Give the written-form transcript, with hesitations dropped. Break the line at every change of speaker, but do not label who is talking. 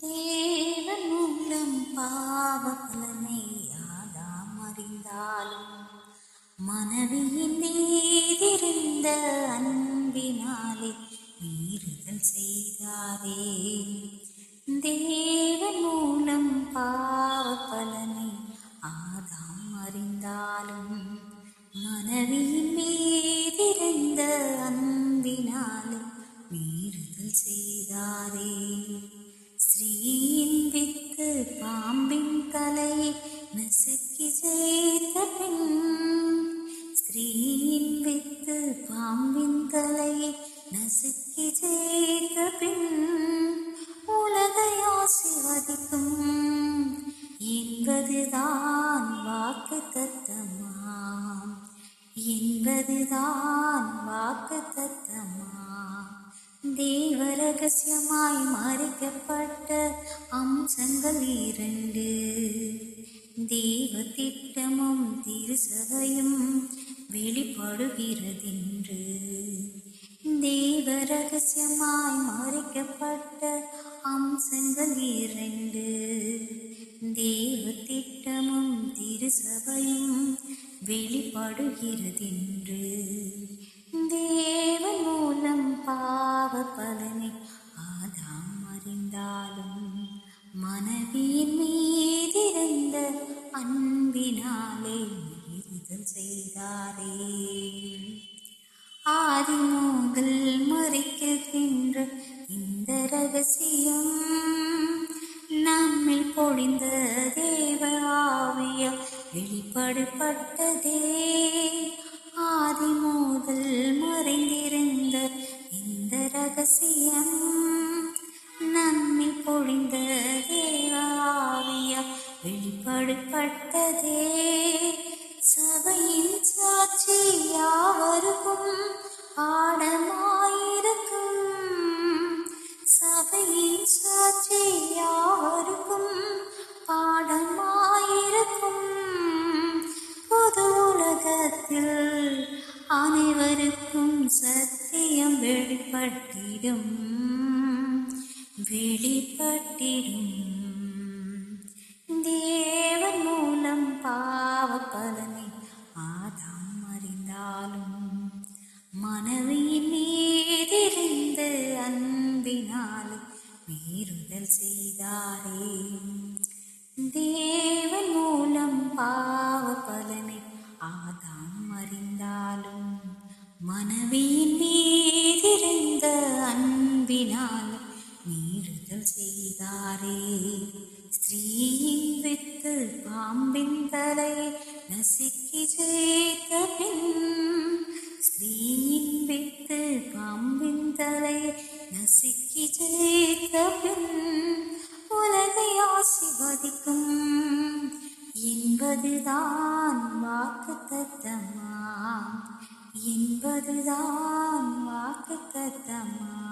தேவன் மூலம் பாவ பலனை யாதாம் அறிந்தாலும் மனைவியின் மீதிருந்த அன்பினாலே மீறுதல் செய்தாரே. தேவன் மூலம் பாவ பலனை ஆதாம் அறிந்தாலும் மனைவியின் மீதிருந்த அன்பினாலே மீறுதல் செய்தாரே. ஸ்ரீயின் வித்து பாம்பின் தலையை நசுக்கி ஜெயித்த பின், ஸ்ரீயின் வித்து பாம்பின் தலையை நசுக்கி ஜெயித்த பின் உலகை ஆசீர்வதிக்கும் என்பதுதான் வாக்கு தத்தமாம், என்பதுதான் வாக்கு தத்தமாம். தேவ ரகசியமாய் மறைக்கப்பட்ட அம்சங்கள் 2, தேவ திட்டமும் திருசபையும் வெளிப்படுகிறதென்று. தேவ ரகசியமாய் மறைக்கப்பட்ட அம்சங்கள் 2, தேவ திட்டமும் திருசபையும் வெளிப்படுகிறதென்று. தேவன் மூலம் பாவ பலனை ஆதாம் அறிந்தாலும் மனைவியின் மீதிருந்த அன்பினாலே மீறுதல் செய்தாரே. ஆதி முதல் மறைக்கின்ற இந்த ரகசியம் நம்மில் பொழிந்த தேவ ஆவிய வெளிப்படுப்பட்டதே. ஆதி முதல் மறைந்திருந்த இந்த ரகசியம் நம்மில் பொழிந்த தேவ ஆவிய வெளிப்படுப்பட்டதே. சபையின் சாட்சி யாவருக்கும் பாடமாயிருக்கும், சபையின் சாட்சி யாவருக்கும் பாடமாயிருக்கும். பொது உலகத்தில் அனைவருக்கும் சத்தியம் வெளிப்பட்டிடும், வெளிப்பட்டிடும். தேவன் மூலம் பாவ பலனை ஆதாம் அறிந்தாலும் மனைவியின் மீதிருந்த அன்பினால் மீறுதல் செய்தாரே. தேவன் மூலம் பாவ பலனை ஆதாம் அறிந்தாலும் மனைவியின் மீதிருந்த அன்பினால் மீறுதல் செய்தாரே. ஸ்ரீயின் வித்து பாம்பின் தலையை நசுக்கி ஜெயித்த பின், ஸ்ரீயின் வித்து பாம்பின் தலையை நசுக்கி ஜெயித்த பின் உலகை ஆசீர்வதிக்கும் என்பதுதான் வாக்கு தத்தமாம், என்பதுதான் வாக்கு தத்தமாம்.